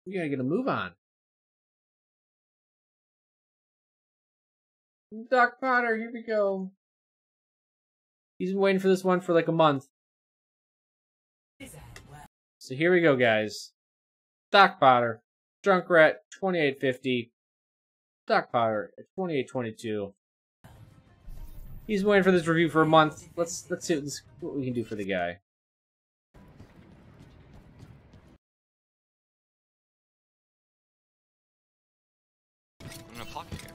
We gotta get a move on. DocPotter, here we go. He's been waiting for this one for like a month. So here we go, guys. DocPotter, Junkrat, 2850. DocPotter at 2822. He's been waiting for this review for a month. Let's see what we can do for the guy. I'm gonna pocket here.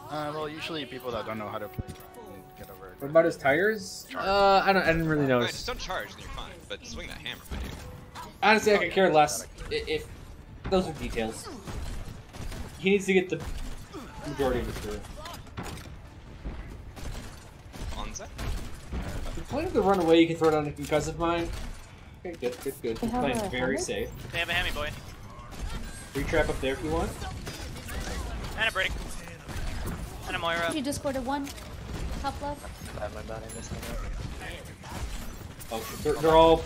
Well, usually people that don't know how to play get over it. What about his tires? I didn't really notice. Right, just don't charge, then you're fine. But swing that hammer, my dude. Honestly, I could care less. If those are details. He needs to get the majority of his through. Onset? If you're playing with the runaway, you can throw it on a concussive mine. Okay, good. You're playing very safe. They have a hammy boy. Free trap up there if you want. And a break. And a Moira. You just scored a 1. Top left. Oh, they're all...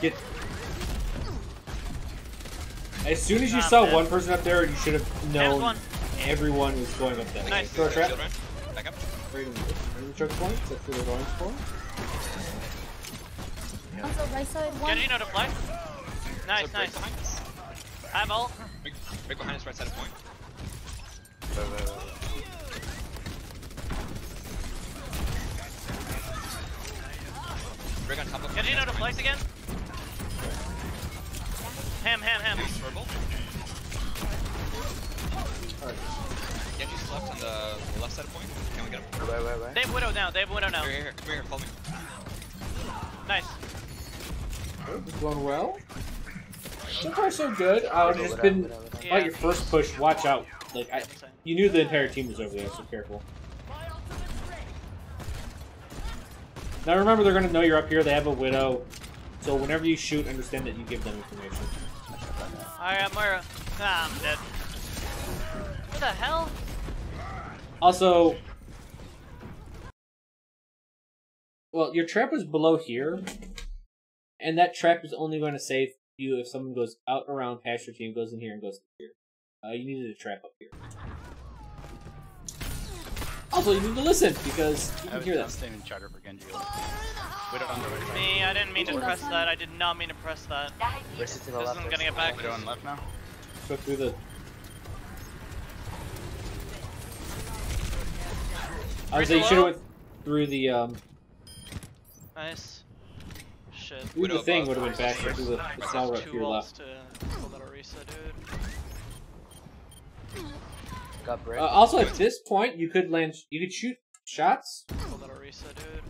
Get... As soon as you saw one person up there, you should have known everyone was going up there. Nice. Throw a trap. Back up. Right in the choke point. That's where they're going for. Also, right side 1. Genji, no to fly. Nice, So break nice. behind us. I have ult. Break behind us, right side of point. Break on top of Genji, no to flex again. Ham. Purple. Genji's left on the left side of point. Can we get him? They have Widow now. Here. Come here, follow me. Nice. It's going well. So far, so good. It's been about your first push. Watch out. Like you knew the entire team was over there, so careful. Now remember, they're gonna know you're up here. They have a Widow, so whenever you shoot, understand that you give them information. Alright, Moira. Ah, I'm dead. What the hell? Also, well, your trap was below here, and that trap is only going to save you if someone goes out around past your team, goes in here, and goes here. You needed a trap up here. Also, you need to listen, because you can hear that. Staying in charter for Genji. Me, I didn't mean to press that. I did not mean to press that. This isn't gonna get back. Widow on left now. Go through the... I would say you should have went through the, Nice. Shit. through the thing would have been faster, through the cell right to your left. To pull that Orisa, dude. Also, at this point, you could shoot shots. Pull that Orisa, dude.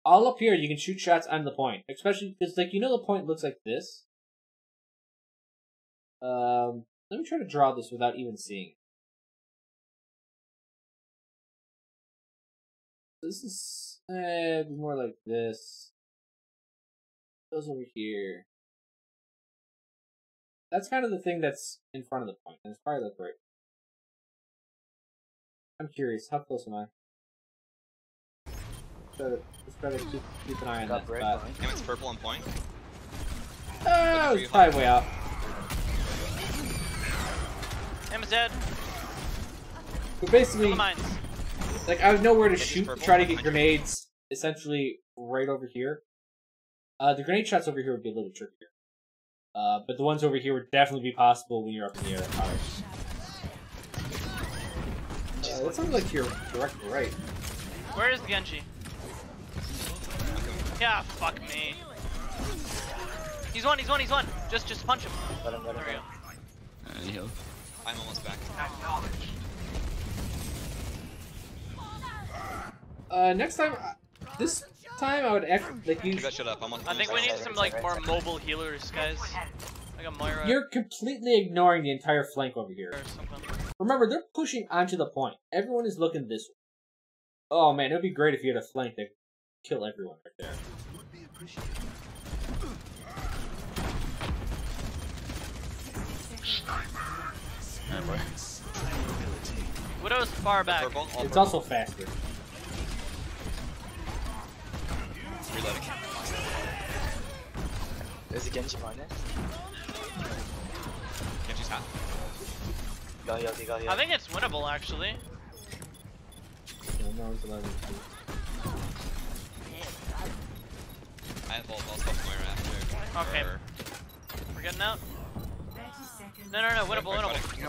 All up here, you can shoot shots on the point. Especially, because, like, you know the point looks like this? Let me try to draw this without even seeing it. This is more like this. Goes over here. That's kind of the thing that's in front of the point, and it's probably like right. I'm curious, how close am I? Just try to keep an eye on that spot. It's purple on point. Oh, it's probably way out. Emma's dead. But basically, Mines. like, I would know where to shoot to try to get grenades, essentially right over here. The grenade shots over here would be a little trickier. But the ones over here would definitely be possible when you're up in the air. That sounds like you're direct right. Where is the Genji? Yeah, fuck me. He's one. Just punch him. There we go. I'm almost back. Next time, this time I would act like you. That shit up. I think we need some like more mobile healers, guys. Like a Moira. You're completely ignoring the entire flank over here. Or something. Remember, they're pushing onto the point. Everyone is looking this way. Oh man, it would be great if you had a flank that could kill everyone right there. Widow's far back. Purple, It's also faster. reloading. There's a Genji on it. Genji's half. I think it's winnable actually. I have all balls off Moira after. Okay. Or- We're getting out. No, winnable.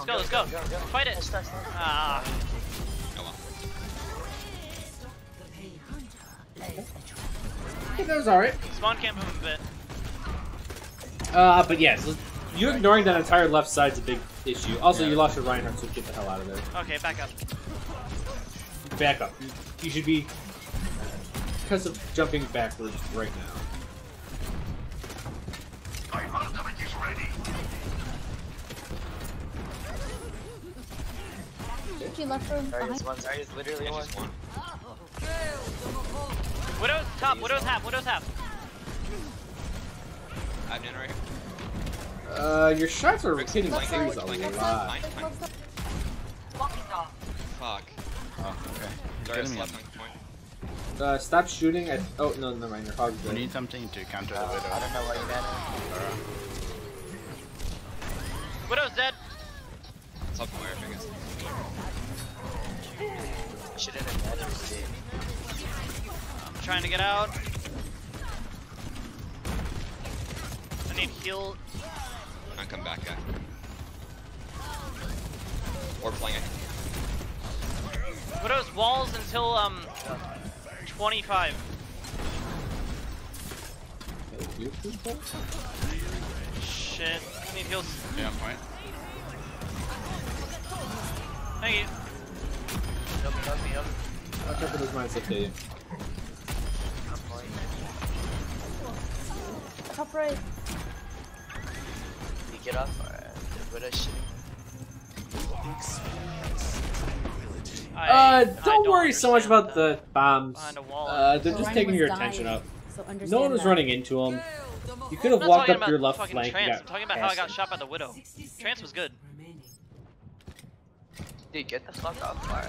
Let's go. Fight it. Ah. Oh well. Yeah, that was alright. Spawn camp him a bit. But yes, you ignoring that entire left side's a big issue. Also, you lost your Reinhardt, so get the hell out of there. Okay, back up. Back up. You should be... because of jumping backwards right now. She left room behind. Zarya's literally one. Genji's one. Widow's top. Widow's half. I have Nana right here. Your shots are hitting Flank, trees a flank, lot. flank. Fuck. Oh, okay. Zarya's Getting me left on. flank point. Stop shooting at... oh, no, never mind. Your hog's We dead. need something to counter the I widow. don't know why you got Widow's dead. It's up Moira, I guess. it. Shouldn't have mattered, dude. I'm trying to get out. I need heal. I'll come back, guy. Or playing it. Widow's walls until 25. Shit. I need heals. Yeah, on point. Thank you. Help me. Watch out for those mindset dating. Top right. You get up? Alright. What a shit. Don't worry so much about the bombs. Behind a wall. They're just taking your attention up. So understand No one was that. running into them. You could have I'm not walked talking up your about left fucking flank. Trance. and I'm talking about how I got casted. shot by the Widow. Trance was good. Dude, get the fuck up. Alright.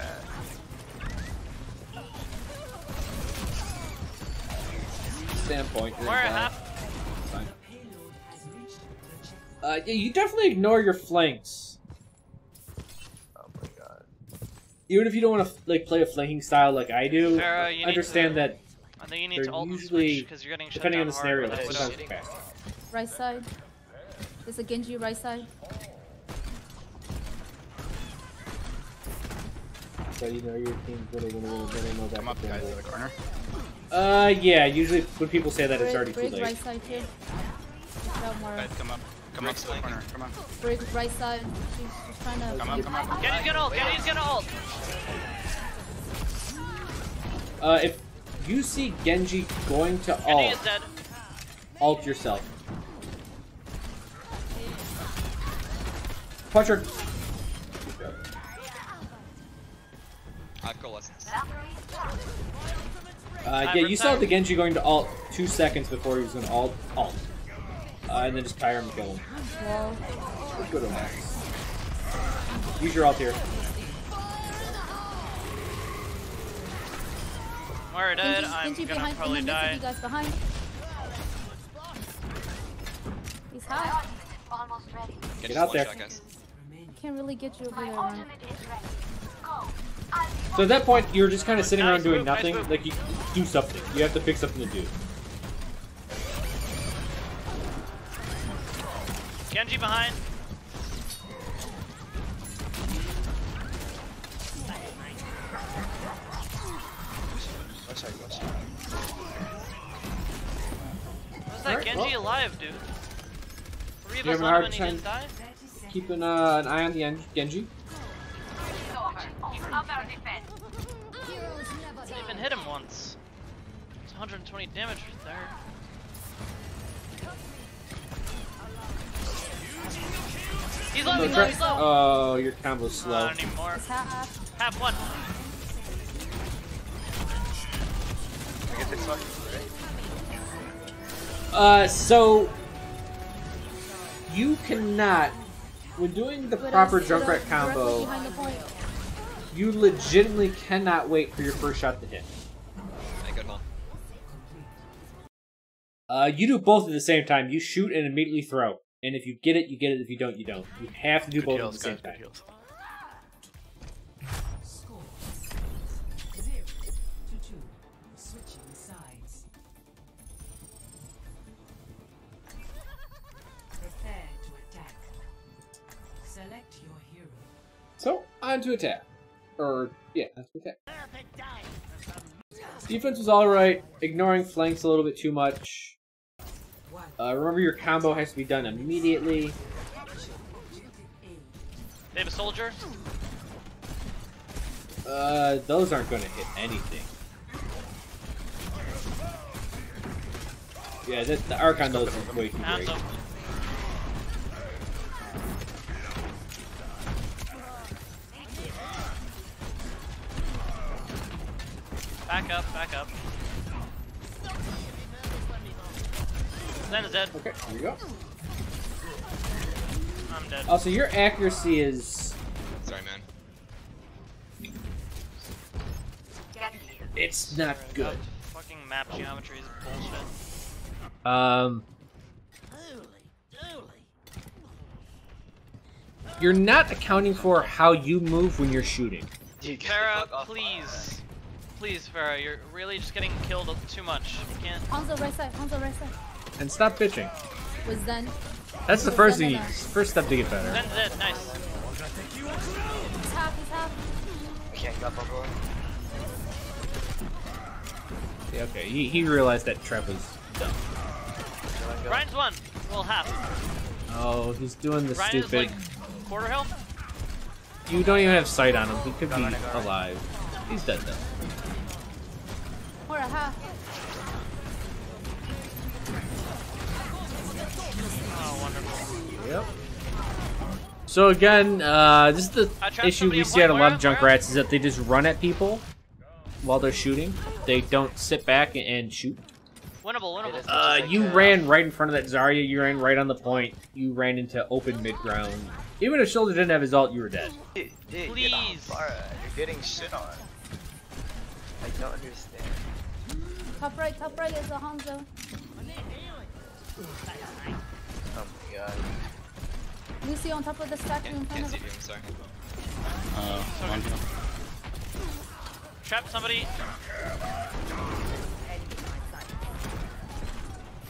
Standpoint. We're at half. Fine. Yeah, you definitely ignore your flanks. Oh my god. Even if you don't want to like play a flanking style like I do, Farrah, you need understand to- that I think you need they're to ult and usually, switch because you're getting shut depending down on the hard scenario, with that it's Widow. sometimes fast. Right side. There's a Genji right side. So you know your team's really know that. Come up, guys, to the corner. Yeah. Usually when people say that, it's already too Brig late. right side too. Watch out more. Guys, come up. Come up to the corner. Come on. Brig right side. She's trying to. Come up. Genji's gonna ult. Genji's gonna ult. If you see Genji going to Genji ult, is dead. ult yourself. Punch her. I have coalescence. Yeah, you saw the Genji going to ult 2 seconds before he was going to ult. And then just tire him and kill him. Wall. Good on that. Use your ult here. We're dead. Genji, I'm Genji gonna behind. probably behind die. You guys behind. He's high. Genji's out one there. shot, guys. Can't really get you over there, man. So at that point, you're just kind of sitting around Nice doing move, nice nothing. move. Like, you do something. You have to pick something to do. Genji behind. Was that Alright, Genji well. alive, dude? 3 of You us have a on him hard and he time- didn't die? Keep an eye on the Genji. Didn't even hit him once. It's 120 damage right there. He's low, he's low, he's low! Oh, your combo's slow. Not anymore. It's half. Half one. I get this fucking So you cannot, when doing the proper Junkrat combo, Behind the point. you legitimately cannot wait for your first shot to hit. Hey, good hole. You do both at the same time. You shoot and immediately throw. And if you get it, you get it. If you don't, you don't. You have to do both at the same time. Score 0-2. Switching sides. Prepare to attack. Select your hero. So, on to attack. Or, yeah, on to attack. Defense was alright. Ignoring flanks a little bit too much. Remember your combo has to be done immediately. They have a soldier. Those aren't going to hit anything. Yeah, the arc on those is way too great. Back up, back up. Zen is dead. Okay, here we go. I'm dead. Also, your accuracy is... Sorry, man. It's not good. Fucking map geometry is bullshit. You're not accounting for how you move when you're shooting. Farah, please. Please, Farah, you're really just getting killed too much. You can't. Hanzo right side. Hanzo right side. And stop bitching. With Zen. That's the first thing. First step to get better. Zen's dead, nice. He's half. He's half. Can't go bubble. Yeah, okay, he realized that trap was dumb. Ryan's one. Well, half. Oh, he's doing the Ryan stupid. is like quarter health. You don't even have sight on him. He could be alive. He's dead though. Or a half. Oh, wonderful. Yep. So again, this is the issue we see at a lot of Junkrats is that they just run at people while they're shooting. They don't sit back and shoot. Winnable, winnable. You ran right in front of that Zarya. You ran right on the point. You ran into open mid ground. Even if Shoulder didn't have his ult, you were dead. Dude, Please. you're getting shit on. I don't understand. Top right is a Hanzo. Oh my god. Lucy on top of the statue in front Can't of see him. you, sorry. Trap somebody.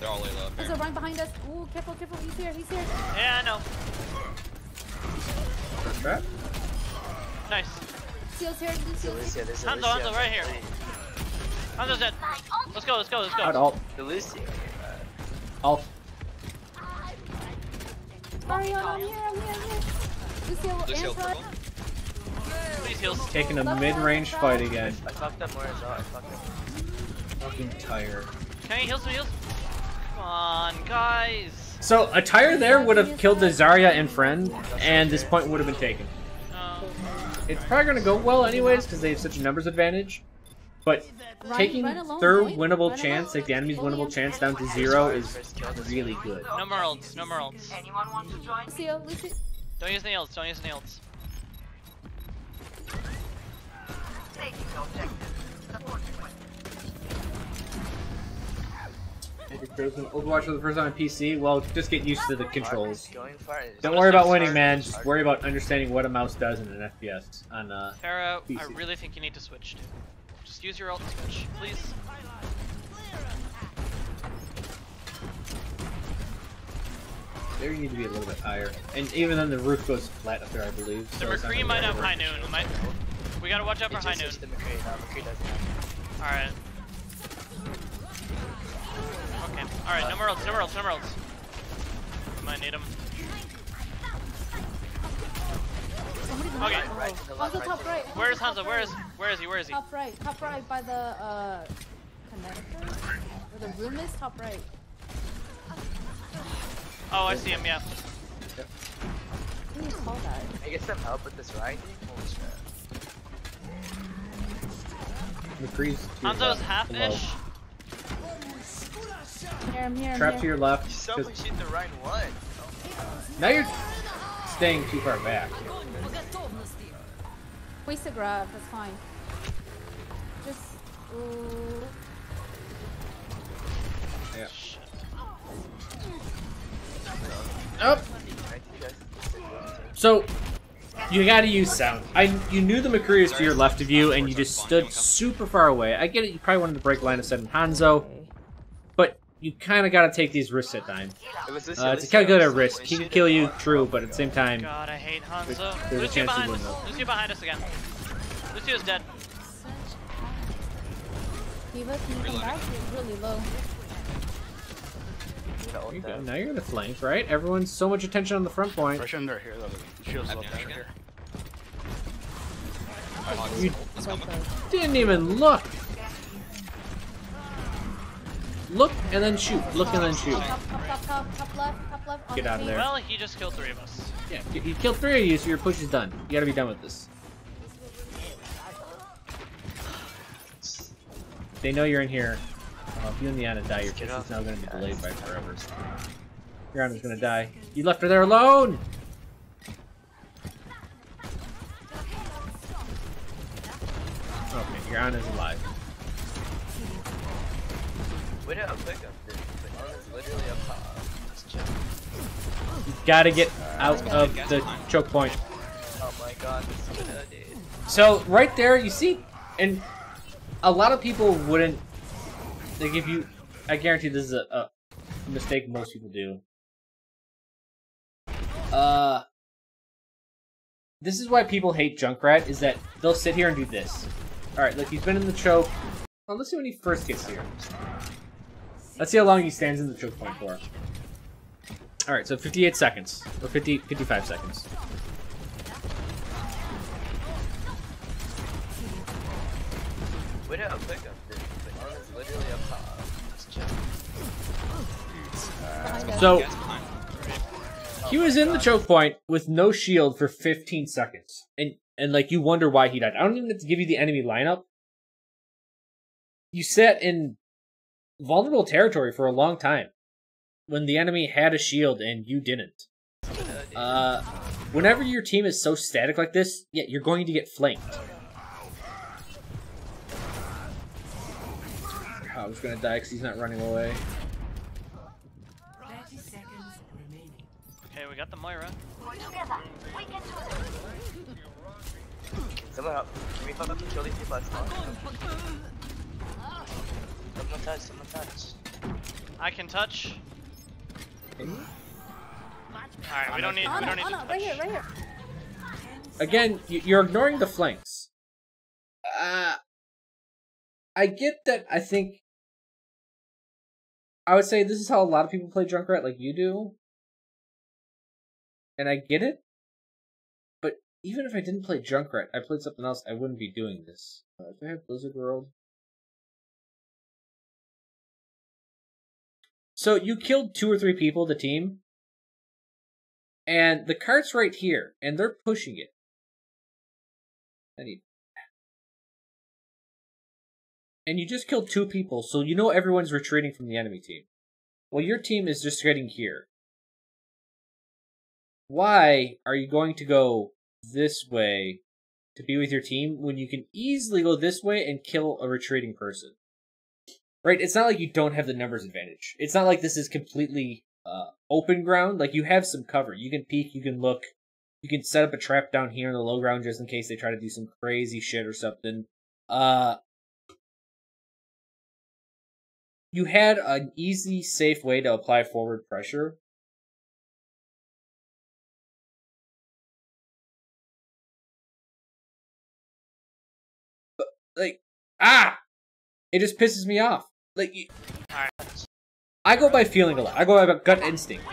They're all lay low up There's here. a Ryan behind us. Ooh, careful. He's here. Yeah, I know. Trap? Nice. Lucio's here. Lucio's here. Hanzo right here. Hanzo's dead. Let's go. Out ult. The Lucy. Ult. Sorry, I'm here. Lucio Just heal and purple. Ryan. Please heals. Taking a mid-range fight again. I fucked up more as well. I fucked up. Fucking tired. Can you heal some heals? Come on, guys. So a tire there would have killed the Zarya and friend, and this point would have been taken. It's probably going to go well anyways because they have such a numbers advantage. But taking their winnable chance, like the enemy's winnable chance, down to 0 is really good. No more ults. No more ults. Lucio. Don't use the ults. Don't use the ults. Overwatch for the first time on PC. Well, just get used to the controls. Going for it. Don't worry about winning, man. Just worry about understanding what a mouse does in an FPS on Farah, PC. I really think you need to switch. Just use your ult and switch, please. There you need to be a little bit higher. And even then the roof goes flat up there, I believe. The McCree might have high noon. We gotta watch out for high noon. The McCree. No, McCree doesn't have. Alright. Okay. Alright, no more ults. Might need him. Okay. Hanzo top right. Where's Hanzo? Where is he? Top right by the connector. Where the room is, top right. Oh, I see him, yeah. What do you call that? I get some help with this right? Holy shit. McCree's to your Hanzo's left, half-ish. Here, I'm here. Trap to your left. Someone shoot the right one. Now you're staying too far back. Waste a grab, that's fine. Just. Ooh. Yeah. Up. So, you gotta use sound. You knew the McCree was to your left of you, and you just stood super far away. I get it, you probably wanted to break line of sight in Hanzo, but you kind of gotta take these risks at time. It's a calculated risk. He can kill you, true, but at the same time, God, I hate Hanzo. there's a Lucio chance he behind wouldn't us. have. Lucio behind us again. Lucio's dead. Diva, can you come back? He's really low. There you go. Now you're in the flank, right? Everyone's so much attention on the front point. Rush in there here, though. Shield's low down here. You didn't even look. Look and then shoot. Look and then shoot. Top left. Get out of there. Well, he just killed 3 of us. Yeah, you killed 3 of you, so your push is done. You gotta be done with this. They know you're in here. If you and the Ana die, your push is now gonna be delayed by forever. Your Ana's gonna die. You left her there alone! Okay, your Ana's alive. We didn't pick up this. The Ana's literally up top. Just chill. You gotta get out of the choke point. Oh my god, this is good, dude. So, right there, you see, and a lot of people wouldn't, like, if you, I guarantee this is a mistake most people do. This is why people hate Junkrat, is that they'll sit here and do this. Alright, look, he's been in the choke. Well, let's see when he first gets here. Let's see how long he stands in the choke point for. Alright, so 58 seconds. Or 55 seconds. We didn't pick up this. The Ana's literally up top. Just chill. So, he was in the choke point with no shield for 15 seconds. And like, you wonder why he died. I don't even have to give you the enemy lineup. You sat in vulnerable territory for a long time when the enemy had a shield and you didn't. Whenever your team is so static like this, yeah, you're going to get flanked. I was gonna die because he's not running away. 30 seconds remaining. Okay, we got the Moira. Someone help. Can we fuck up the kill these people? Someone touch. I can touch. Alright, we don't need to Ana, touch. right here. Again, you're ignoring the flanks. I get that. I think I would say this is how a lot of people play Junkrat, like you do, and I get it. But even if I didn't play Junkrat, I played something else, I wouldn't be doing this. If I have Blizzard World, so you killed 2 or 3 people, the team, and the cart's right here, and they're pushing it. And you just killed 2 people, so you know everyone's retreating from the enemy team. Well, your team is just getting here. Why are you going to go this way to be with your team when you can easily go this way and kill a retreating person? Right? It's not like you don't have the numbers advantage. It's not like this is completely open ground. Like, you have some cover. You can peek, you can look. You can set up a trap down here in the low ground just in case they try to do some crazy shit or something. You had an easy, safe way to apply forward pressure. But, like, it just pisses me off. Like, I go by feeling a lot. I go by gut instinct.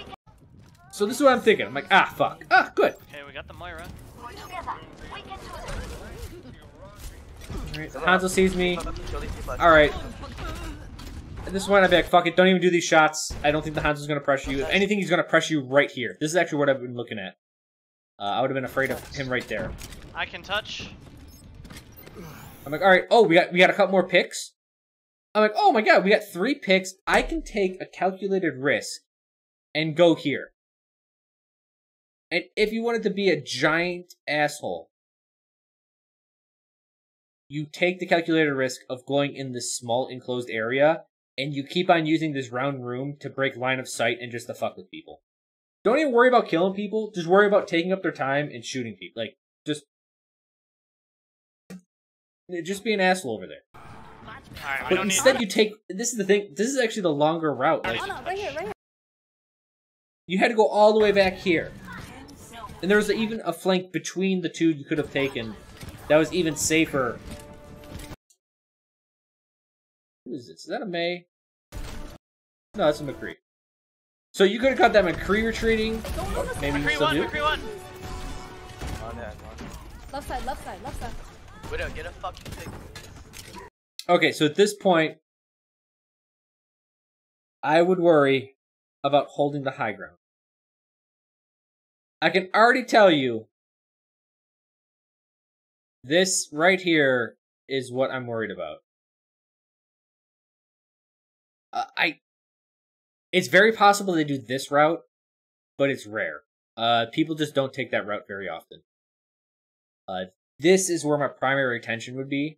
So this is what I'm thinking. I'm like, fuck. Good. Okay, we got the Moira. Alright, Hanzo sees me. Alright. At this point, I'd be like, fuck it, don't even do these shots. I don't think the Hanzo's gonna pressure you. If anything, he's gonna pressure you right here. This is actually what I've been looking at. I would have been afraid of him right there. I can touch. I'm like, alright, we got a couple more picks. I'm like, oh my god, we got 3 picks. I can take a calculated risk and go here. And if you wanted to be a giant asshole, you take the calculated risk of going in this small enclosed area, and you keep on using this round room to break line of sight and just to fuck with people. Don't even worry about killing people. Just worry about taking up their time and shooting people. Like, just be an asshole over there. Alright, we But don't need. instead, you take. This is the thing. This is actually the longer route. Like, Oh no, right here, right here. you had to go all the way back here, and there was even a flank between the two you could have taken. That was even safer. Who is this? Is that a Mei? No, that's a McCree. So you could have got that McCree retreating. Maybe McCree still one, do. McCree one. On that, on that. Left side, left side, left side. Widow, get a fucking thing. Okay, so at this point, I would worry about holding the high ground. I can already tell you, this right here is what I'm worried about. It's very possible they do this route, but it's rare. People just don't take that route very often. This is where my primary attention would be.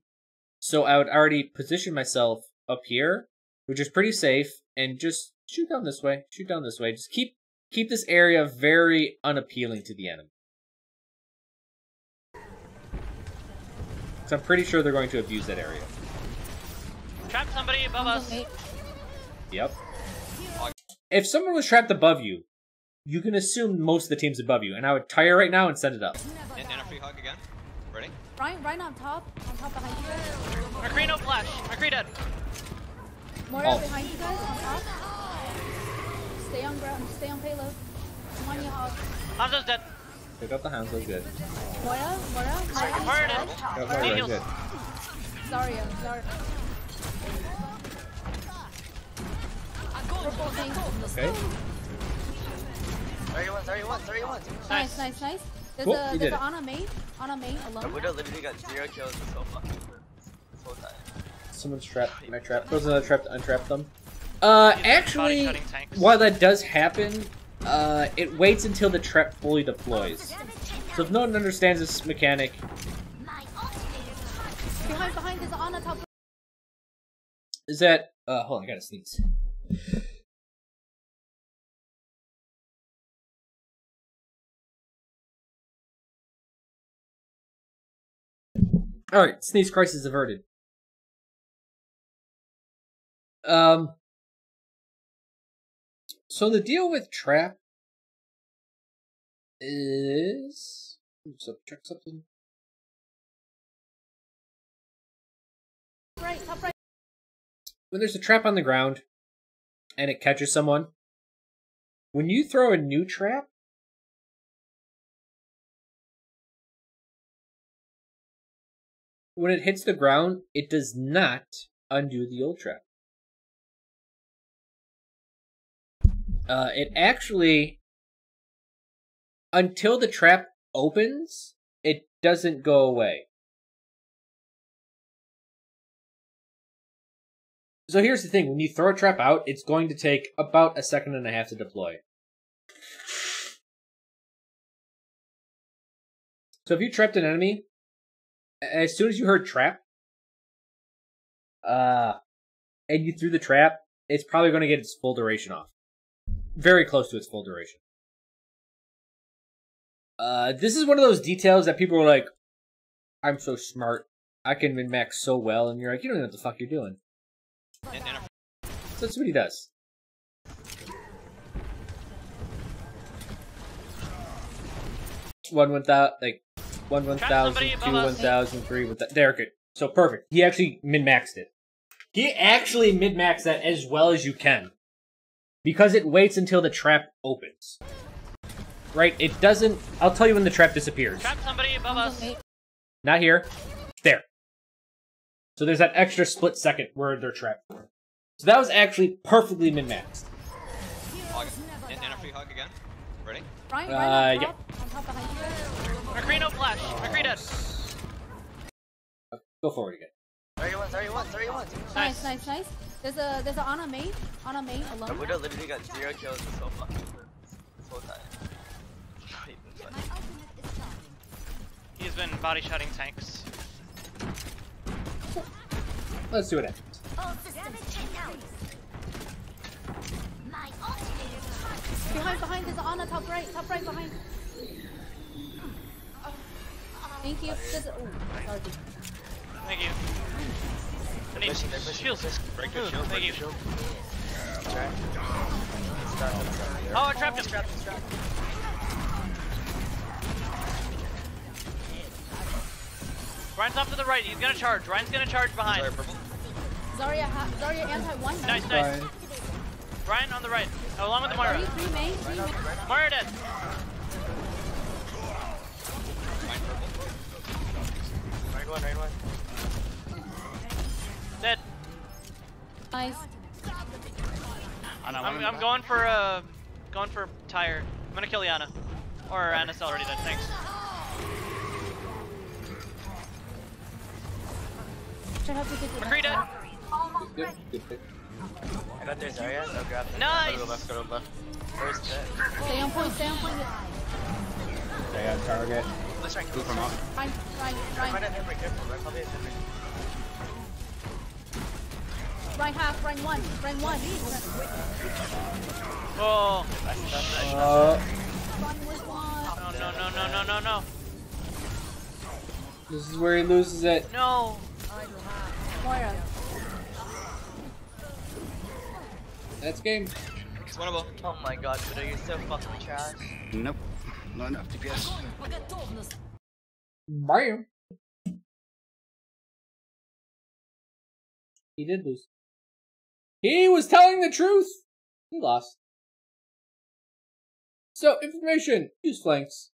So I would already position myself up here, which is pretty safe, and just shoot down this way, shoot down this way. Just keep this area very unappealing to the enemy. Because I'm pretty sure they're going to abuse that area. Trap somebody above us. Yep. If someone was trapped above you, you can assume most of the team's above you, and I would tire right now and set it up. And a free hug again. Ready? Right on top behind you guys. McCree no flash. McCree dead. Moira Oh. behind you guys on top. Stay on ground, stay on payload. Come on, you hog. Hanzo's dead. Pick up the hounds, that's good. Moira. Murdered. Pick up Moira, Daniels. good. Zarya. Purple thing. Okay. 31. Nice. There's Cool, a you did it. Ana main alone. Widow literally got 0 kills this whole fucking this whole time. Someone's trapped. Can I trap? There's another trap to untrap them. Actually, Body-cutting tanks. while that does happen, it waits until the trap fully deploys. So if no one understands this mechanic, Behind there's Ana top. is that hold on, I gotta sneeze. Alright, sneeze crisis averted. So the deal with trap is check something. Top right. When there's a trap on the ground and it catches someone, when you throw a new trap, when it hits the ground, it does not undo the old trap. It actually, until the trap opens, it doesn't go away. So here's the thing, when you throw a trap out, it's going to take about 1.5 seconds to deploy. So if you trapped an enemy, as soon as you heard trap, and you threw the trap, it's probably going to get its full duration off. Very close to its full duration. This is one of those details that people are like, I'm so smart, I can min-max so well, and you're like, you don't know what the fuck you're doing. And a So that's what he does. One 1,000, like 1,000, 2 1,000, 3 1,000. There, good. So perfect. He actually min-maxed it. He actually min-maxed that as well as you can, because it waits until the trap opens. Right? It doesn't. I'll tell you when the trap disappears. Trap somebody above us. Not here. There. So there's that extra split second where they're trapped. So that was actually perfectly min-maxed. hug. And a free hug again. Ready? Right yeah. on top behind you guys. McCree no flash. McCree dead. Go forward again. 31. Nice. There's a Ana main alone. Widow literally got 0 kills this whole fucking this whole time. Not even funny. He's been body shotting tanks. Let's see what happens. Behind behind. There's Ana top right behind. Thank you. There's sorry. Thank you. I need shields. Break your shield, Thank you. shield. Oh, I trapped him. Ryan's off to the right. He's gonna charge. Ryan's gonna charge behind. Sorry, purple. Zarya anti-1. Nice. Ryan on the right. Oh, along with the Moira. 3 main. Moira dead. Rain one. Dead. Nice. I'm going for tire. I'm gonna kill Yana. Or Anna's already dead. Thanks. McCree dead. Good pick. I got their Zarya, so grab it. Nice. Go to left. Where's that? Stay on point. Stay on target. Let's try and Move from up. Ryan. Right at him, be careful. Right, probably at him. Ryan half. Ryan 1. Oh. Ryan was 1. No. This is where he loses it. No. Moira. That's game. It's winnable. Oh my god, Buddha, you're so fucking trash. Nope. Not enough to guess. Bam. He did lose. He was telling the truth. He lost. So, information. Use flanks.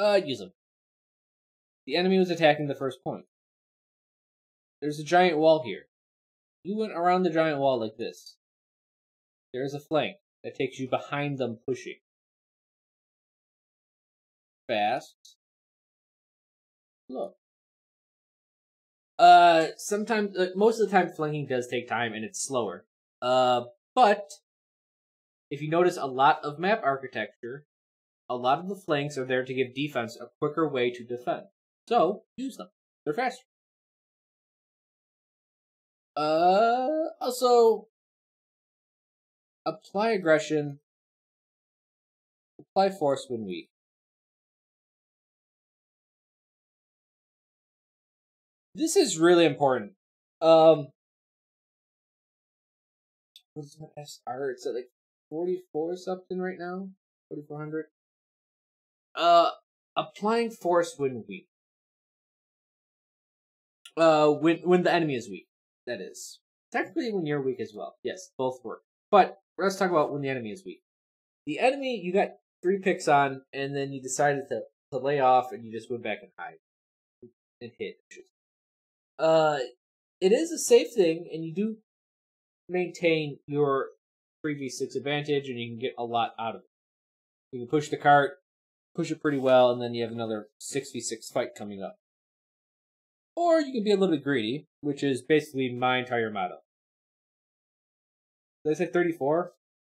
Use them. The enemy was attacking the first point. There's a giant wall here. You went around the giant wall like this. There is a flank that takes you behind them pushing. Fast. Look. Sometimes, most of the time flanking does take time and it's slower. But, if you notice a lot of map architecture, a lot of the flanks are there to give defense a quicker way to defend. So, use them. They're faster. Also, apply aggression, apply force when weak. This is really important. What's my SR? It's at like 44 something right now? 4400? Applying force when weak. When the enemy is weak, that is. Technically when you're weak as well. Yes, both work. But let's talk about when the enemy is weak. The enemy, you got 3 picks on, and then you decided to lay off, and you just went back and hide. And hit. It is a safe thing, and you do maintain your 3v6 advantage, and you can get a lot out of it. You can push the cart, push it pretty well, and then you have another 6v6 fight coming up. Or you can be a little bit greedy, which is basically my entire motto. Did I say 34?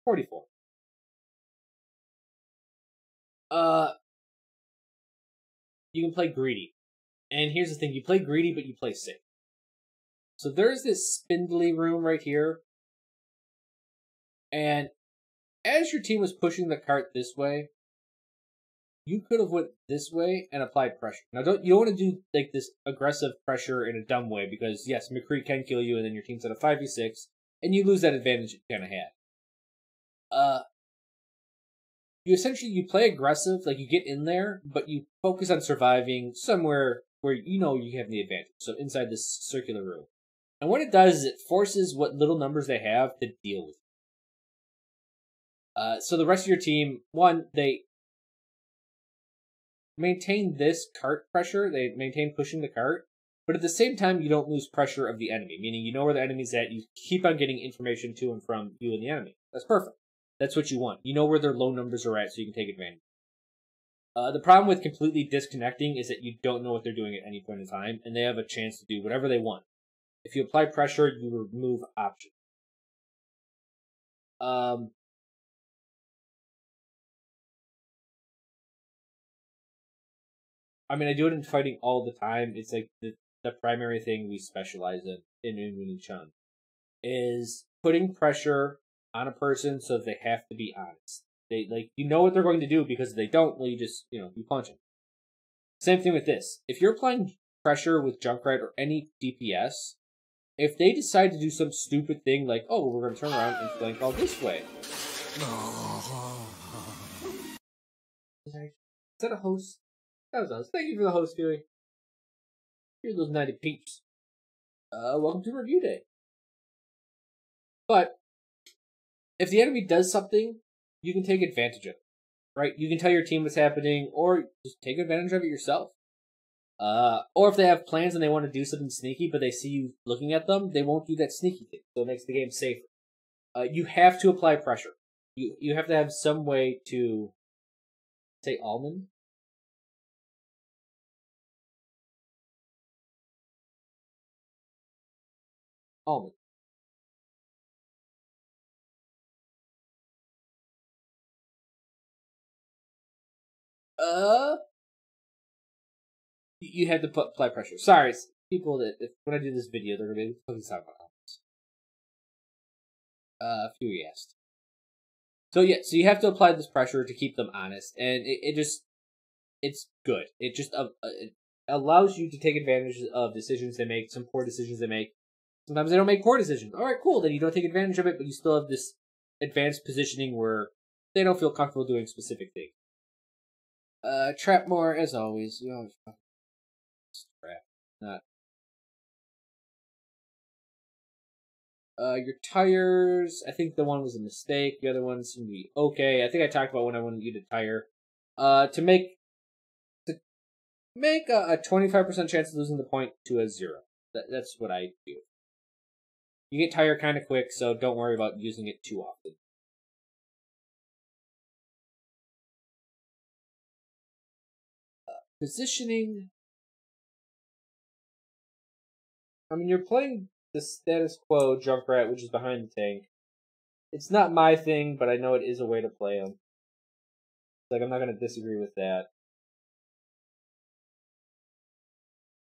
44. You can play greedy. And here's the thing, you play greedy, but you play safe. So there's this spindly room right here. And as your team was pushing the cart this way, you could have went this way and applied pressure. Now, you don't want to do like this aggressive pressure in a dumb way, because yes, McCree can kill you, and then your team's at a 5v6, and you lose that advantage you kind of had. You play aggressive, like you get in there, but you focus on surviving somewhere where you know you have the advantage. So inside this circular room. And what it does is it forces what little numbers they have to deal with it. So the rest of your team, one, they maintain this cart pressure, they maintain pushing the cart, but at the same time you don't lose pressure of the enemy, meaning you know where the enemy's at, you keep on getting information to and from you and the enemy. That's perfect. That's what you want. You know where their low numbers are at, so you can take advantage. The problem with completely disconnecting is that you don't know what they're doing at any point in time, and they have a chance to do whatever they want. If you apply pressure, you remove options. I mean, I do it in fighting all the time. It's like the primary thing we specialize in Wing Chun, is putting pressure on a person so that they have to be honest. They you know what they're going to do, because if they don't, well, you just you punch them. Same thing with this. If you're applying pressure with Junkrat or any DPS, if they decide to do some stupid thing like, oh, we're going to turn around and flank all this way. Is that a host? That was us. Thank you for the host viewing. Here's those 90 peeps. Welcome to review day. But if the enemy does something, you can take advantage of it, right? You can tell your team what's happening, or just take advantage of it yourself. Or if they have plans and they want to do something sneaky, but they see you looking at them, they won't do that sneaky thing, so it makes the game safer. You have to apply pressure. You have to have some way to say almond. Almond. You had to apply pressure. Sorry, people that when I do this video, they're gonna be focused on almonds. A few asked. So yeah, so you have to apply this pressure to keep them honest, and it's good. It just it allows you to take advantage of decisions they make, some poor decisions they make. Sometimes they don't make poor decisions. All right, cool. Then you don't take advantage of it, but you still have this advanced positioning where they don't feel comfortable doing specific things. Trap more as always. You always trap, not. Your tires. I think the one was a mistake. The other one seemed to be okay. I think I talked about when I wanted you to tire. To make a 25% chance of losing the point to a 0. That's what I do. You get tired kind of quick, so don't worry about using it too often. Positioning. I mean, you're playing the status quo Junkrat, which is behind the tank. It's not my thing, but I know it is a way to play him. Like, I'm not going to disagree with that.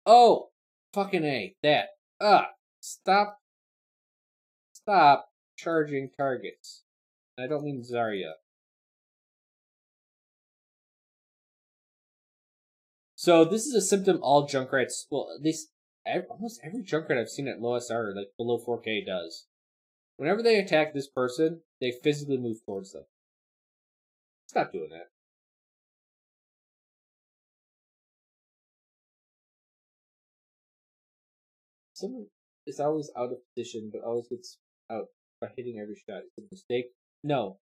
Oh! Fucking A. That. Stop charging targets. I don't mean Zarya. So this is a symptom all Junkrats, well, at least almost every Junkrat I've seen at low SR, like below 4K, does. Whenever they attack this person, they physically move towards them. Stop doing that. Someone is always out of position, but always gets out by hitting every shot. It's a mistake? No.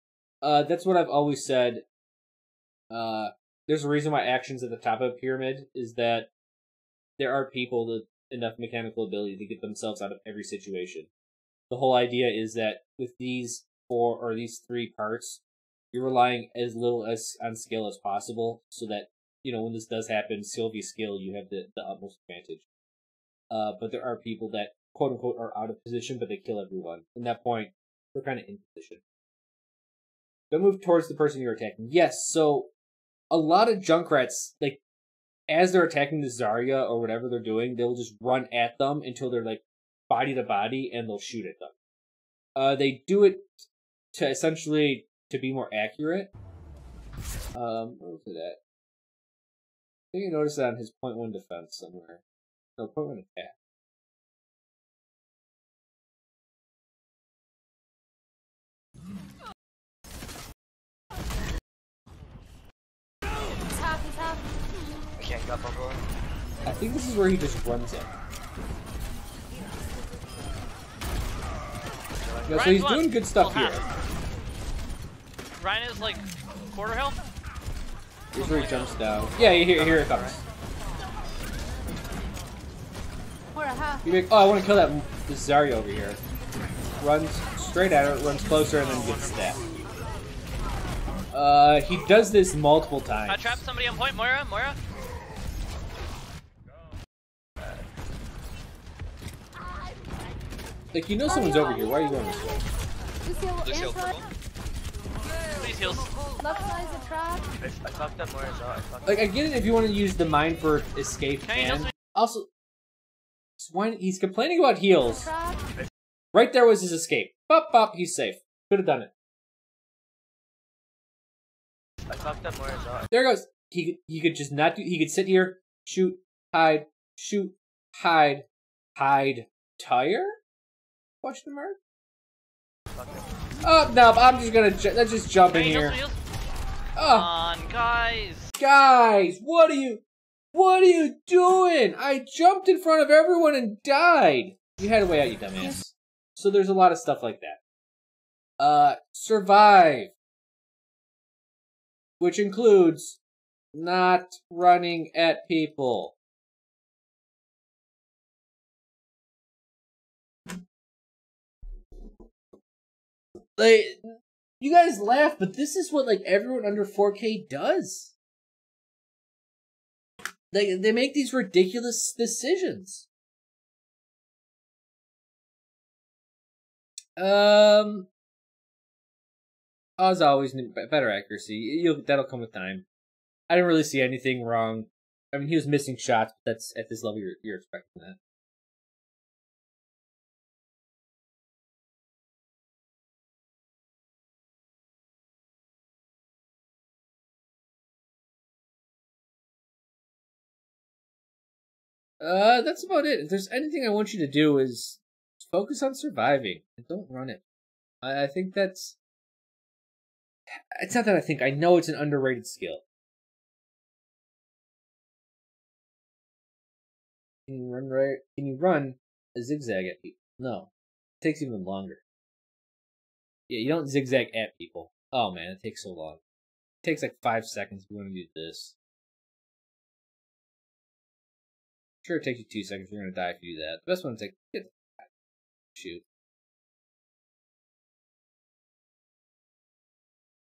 That's what I've always said. There's a reason why action's at the top of a pyramid, is that there are people with enough mechanical ability to get themselves out of every situation. The whole idea is that with these 4 or these 3 parts, you're relying as little on skill as possible, so that, when this does happen, skill v skill, you have the utmost advantage. But there are people that, quote-unquote, are out of position, but they kill everyone. At that point, they're kind of in position. Don't move towards the person you're attacking. Yes, so a lot of Junkrats, like, as they're attacking the Zarya or whatever they're doing, they'll just run at them until they're, like, body to body, and they'll shoot at them. They do it to essentially to be more accurate. What was it at? I think you noticed that on his 0.1 defense somewhere. No, 0.1 attack. He's half. I can't get bubble. I think this is where he just runs in. Yeah, so he's doing good stuff here. Ryan is like quarter health. Here's where he jumps down. Yeah, here it comes. Or a half. I want to kill this Zarya over here. Runs straight at her, runs closer, and then gets stabbed. He does this multiple times. I trapped somebody on point. Moira. Like, someone's over here. Why are you going this way? Lucio and Please heals. left side's a trap. I fucked up Moira's out. Like, I get it if you want to use the mine for escape, Can you heal and me? also He's complaining about heals. Trap. Right there was his escape. Bop, bop, he's safe. Could have done it. I fucked up more as well. There goes. He could just not do. He could sit here, shoot, hide, hide, tire? Question mark. Oh no! I'm just gonna. Let's just jump in here. Come Oh, on, guys. guys, what are you doing? I jumped in front of everyone and died. You had a way out, you dumbass. So there's a lot of stuff like that. Survive. Which includes not running at people. Like, you guys laugh, but this is what, like, everyone under 4K does. They make these ridiculous decisions. As always, better accuracy. That'll come with time. I didn't really see anything wrong. I mean, he was missing shots, but that's at this level you're expecting that. That's about it. If there's anything I want you to do is focus on surviving and don't run it. I think that's... It's not that I think. I know it's an underrated skill. Can you run right? Can you run a zigzag at people? No. It takes even longer. Yeah, you don't zigzag at people. Oh man, it takes so long. It takes like 5 seconds if you want to do this. Sure, it takes you 2 seconds. You're gonna die if you do that. The best one is like, shoot.